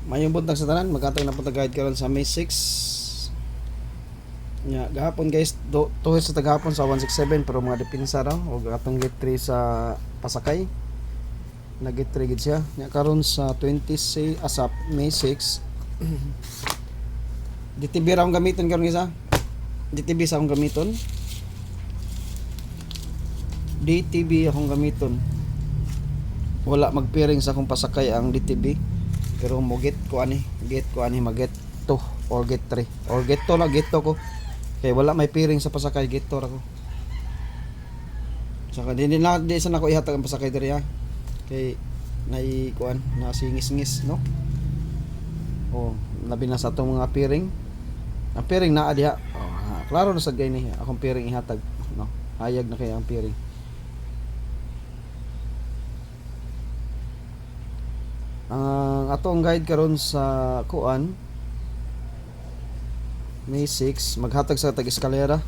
Mayong buntag sa tanan, magkatag na punta guide karon sa May 6. Nya gahapon guys, tuhod sa tagahapon sa 167 pero mga depensa raw og atong gate 3 sa Pasakay. Na gate 3 gid siya. Nya karon sa 26 asap May 6. DTB ra akong gamiton karon isa. DTB sa akong gamiton. DTB akong gamiton. Wala magpiring sa akong Pasakay ang DTB. Pero mo get ko ani mag-get 2 or get 3 or get 2 lang, get 2 ko kay wala may piring sa Pasakay, get 2 ra ko. Saka di sa nako ihatag ang Pasakay diri ha, kay nay kuan na singis-ngis no. Oh, labi na sa atong mga piring. Ang piring naa diha. Oh, klaro na sad gay ni akong piring ihatag no. Hayag na kay ang piring. Ang atong guide karon sa kuan May 6 maghatag sa tag eskalera.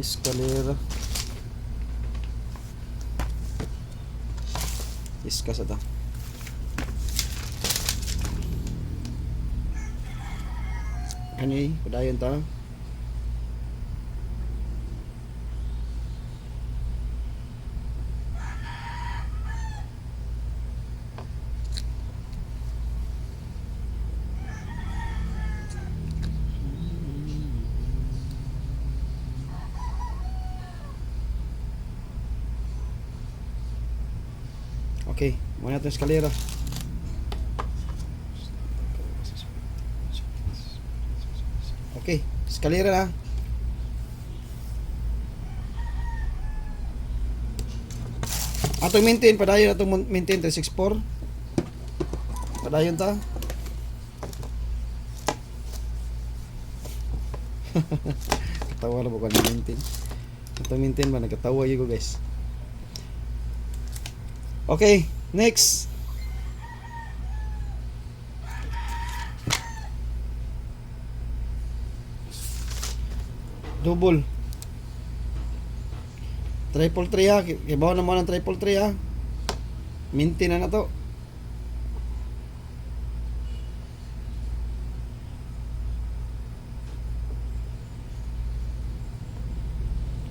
Eskalera. Iska sa ta. Ani, padayon ta. Okay, muna natin eskalera. Okay, eskalera na. Atong maintain, padayon atong maintain 364. Padayon ta. Katawa na ba kung maintain. Atong maintain ba, nagkatawa yun ko guys. Okay, next. Double. Triple 3 ha. Kibaw naman ang triple 3 ha. Maintain na to.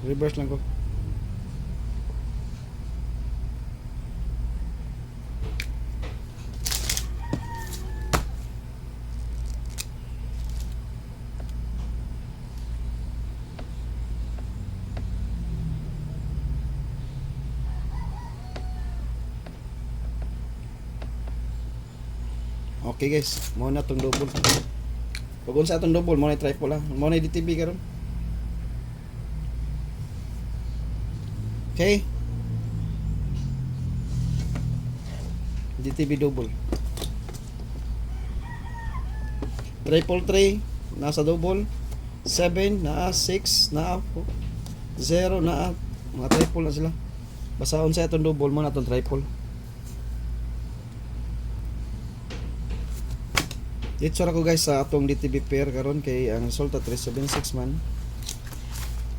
Reverse lang ko. Okay guys, mo na tong double. Pag unsa atong double, mo na triple ha. Mo na DTB karon. Okay. DTB double. Triple 3 nasa double. 7 na 6 na 0 na mga triple na sila. Basta unsa atong double, mo na atong triple. Dito ra ko guys sa atong DTB pair karon kay ang resulta 376 man.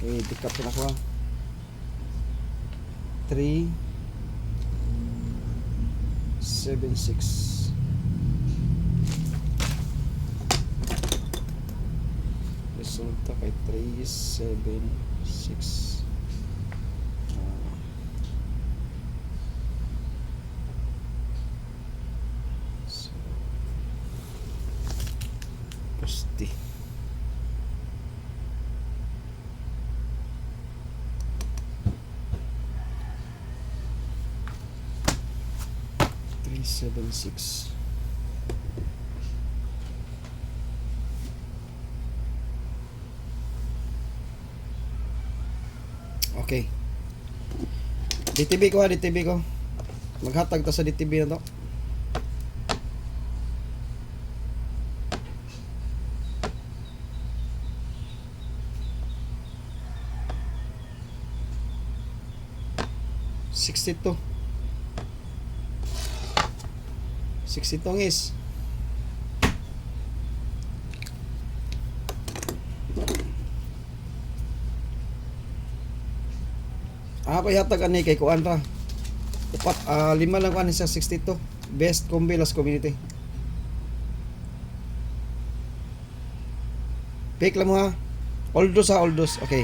Okay, dikap na ko. 376. Resulta kay 376. Posti. Three 7-6. Okay. DTB ko ha, DTB ko. Maghatag ta sa DTB na to. $62 is pa yatag ani kay kuan ra Upat, lima lang ko ani sa 62. Best combi last community. Pick lang mo ha. Oldos ha, oldos. Okay.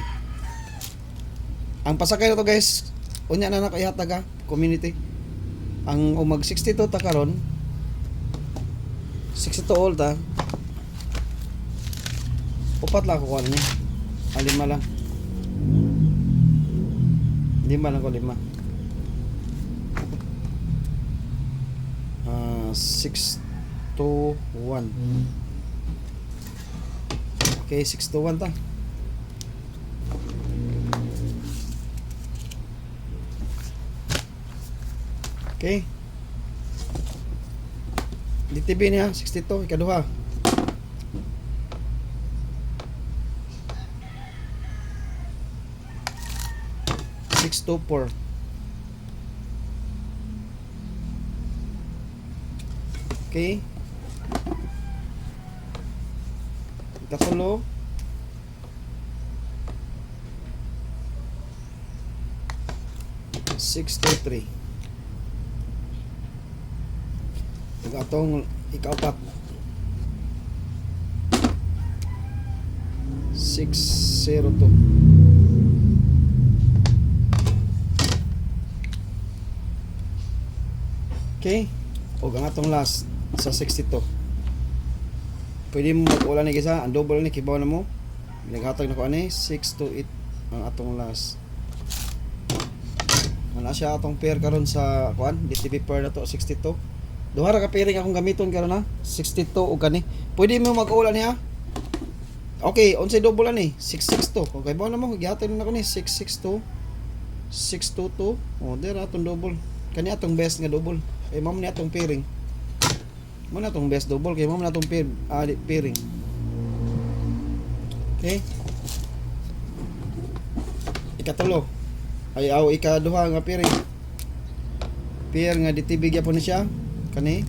Ang pasakay na to guys, unya na nako ihatag ha, community. Ang umag 62 ta karon, 62 all ta. Upat lang ako kuha niya. Lima lang. Lima lang ko, lima. 6 to 1. Okay, 6 to 1 ta. Okay. DTB niya, 62, ikaduha. Six to 4. Okay. Ikatulo. Six to 3. Atong ikaapat 602. Okay, o ang atong last sa 62. Pwede mo mag-ulan ni gisa, ang double ni kibaw na mo. Naghatag na ko ani 6 to 8 ang atong last. Wala siya atong pair karon sa kuan, DTB pair na to 62. Duha ra ka pairing akong gamiton karon ha. 62 o kani. Pwede mo mag-ulan niya. Okay, unsay double ani? 662. Okay, ba na mo gihatag na ko ni 662. 622. Oh, dira atong double. Kani atong best nga double. Kay mamo ni atong pairing. Mo na atong best double kay mamo na atong pairing. Okay. Ikatulo. Ay aw ikaduha nga pairing. Pair nga DTB gyapon na siya. Kani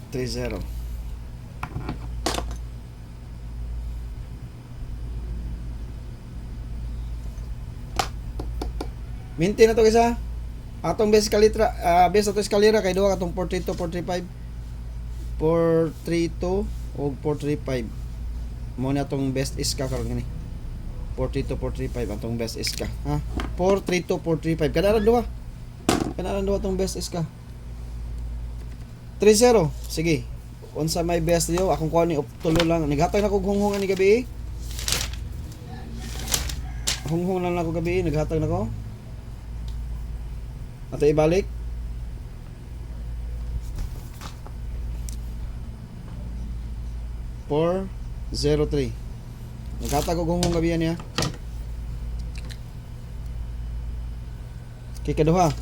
30. Maintain na to isa. Atong base kalitra, base ato eskalera kay duha katong 432, 435, 432 o 435. Mo na atong best iska karon gani. 432, 435 atong best iska, ha? 432, 435. Kanaran duha. Kanaran duha atong best iska. 30. Sige. Unsa may best niyo? Akong kuha ni tulo lang. Naghatag na ko hunghungan ni gabi. Hunghung lang ako gabi, naghatag na ko. Ato ibalik. Four 03. Naghatag ko hunghung gabi niya. Kay kaduha.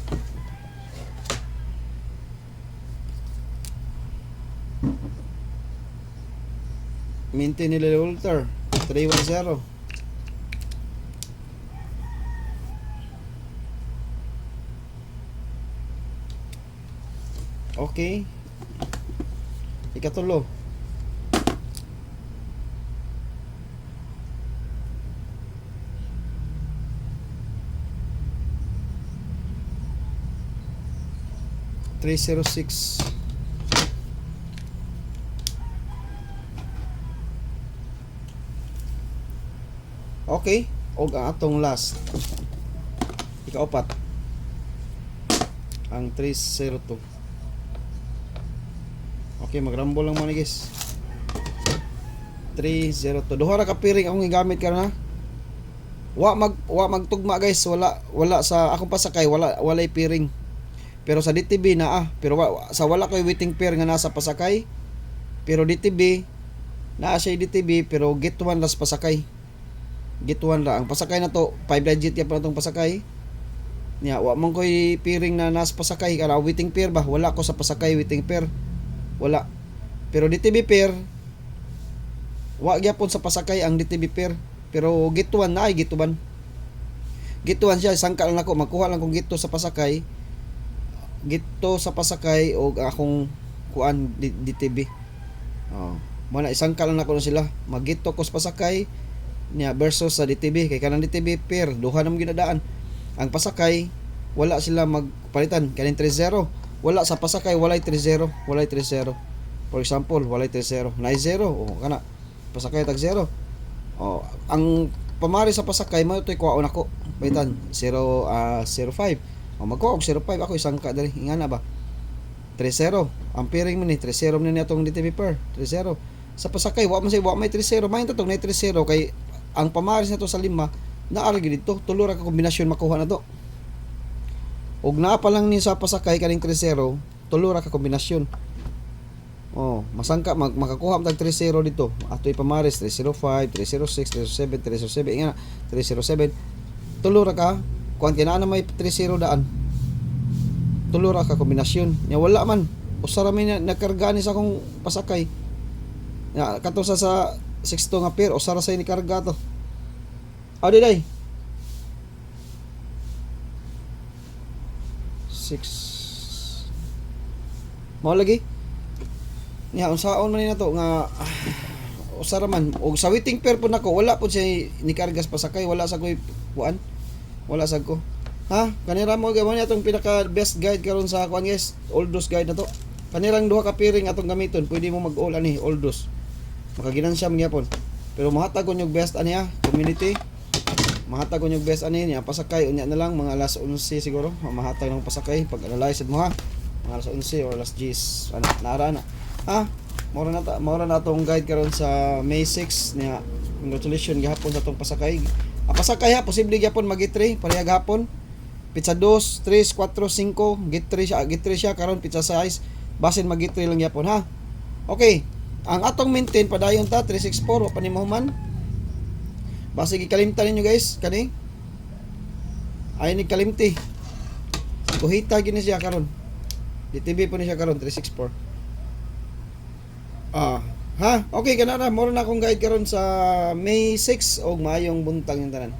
Maintain nila Ulter 310. Okay. Ikatulo. Three 306. Okay, og ang atong last ikaapat ang 302. Okay, magrambol lang mo ni guys. 302. Duha ra ka piring akong gigamit karon ha. Wa magtugma guys, wala sa akong pasakay, walay piring. Pero sa DTB na pero sa wala koy waiting pair nga nasa pasakay. Pero DTB naa siya DTB pero get one las pasakay. Get one ra ang pasakay na to 5 digit ya pa tong pasakay. Nya wa man koy piring na nasa pasakay kara waiting pair ba, wala ko sa pasakay waiting pair. Wala. Pero DTB pair wa gyapon sa pasakay ang DTB pair. Pero get one na ay get one. Get one siya sangka lang ako magkuha lang kung gito sa pasakay. Gito sa pasakay o akong kuan DTB. Oh, mo na isangka lang nako na sila. Magito ko sa pasakay niya versus sa DTB. Kay kanang DTB pair duha nang ginadaan. Ang pasakay wala sila magpalitan kaning 3-0. Wala sa pasakay walay 3-0, walay 3-0. For example, walay 3-0, nay 0 o kana pasakay tag 0. O ang pamari sa pasakay mo toy kuhaon ako. Palitan 05. O magkuha og 05 ako isang ka dali. Ingana ba? 3-0. Ang pairing mo ni 3-0 man ni atong DTB pair, 3-0. Sa pasakay wa man say wa may 3-0, may tatong nay 3-0 kay ang pamaris na to sa 5 naara gid dito, tulo ra ka kombinasyon makuha na to. Og naa pa lang ni sa pasakay kaning 3-0, tulo ra ka kombinasyon. Oh, masangka makakuha mo tag 3-0 dito. Atoy pamaris 3-0-5, 3-0-6, 3-0-7, 3-0-7 ingana 3-0-7. Tulo ra ka kuan kay naa na may 3-0 daan. Tulo ra ka kombinasyon. Nya wala man. Usa ra may nakarga ni sa akong pasakay. Ya kato sa 6 nga pair usa ra say ni karga to. Adi day. 6 mao lagi. Nya unsaon man ni nato nga usa ra man og sa waiting pair pud nako wala pud siya ni kargas pasakay, wala sa koy kuan. Wala sad ko. Ha? Kanira mo gamon atong pinaka best guide karon sa kuan guys, Oldos guide na to. Kanirang duha ka pairing atong gamiton, pwede mo mag-all ani Oldos. Makaginansya man gyapon. Pero mahatag ko yung best ani community. Mahatag ko yung best ani niya pasakay unya na lang mga alas 11 siguro. Mahatag ng pasakay pag analyze mo ha. Mga alas 11 or alas 10 ana naara na. Ha? Maura na tong guide karon sa May 6 niya. Congratulations gihapon sa tong pasakay. Pasakay ha posible gyapon mag-3 pareha gahapon. Pizza 2, 3, 4, 5, git 3 siya karon pizza size. Basin mag-git 3 lang gyapon ha. Okay. Ang atong maintain padayon ta 364 wa pa ni mahuman. Base gikalimtan ninyo guys kani. Ay ni kalimti. Kuhita gini siya karon. DTB po ni siya karon 364. Ha? Okay kana na mo na akong guide karon sa May 6 og maayong buntag yung tanan.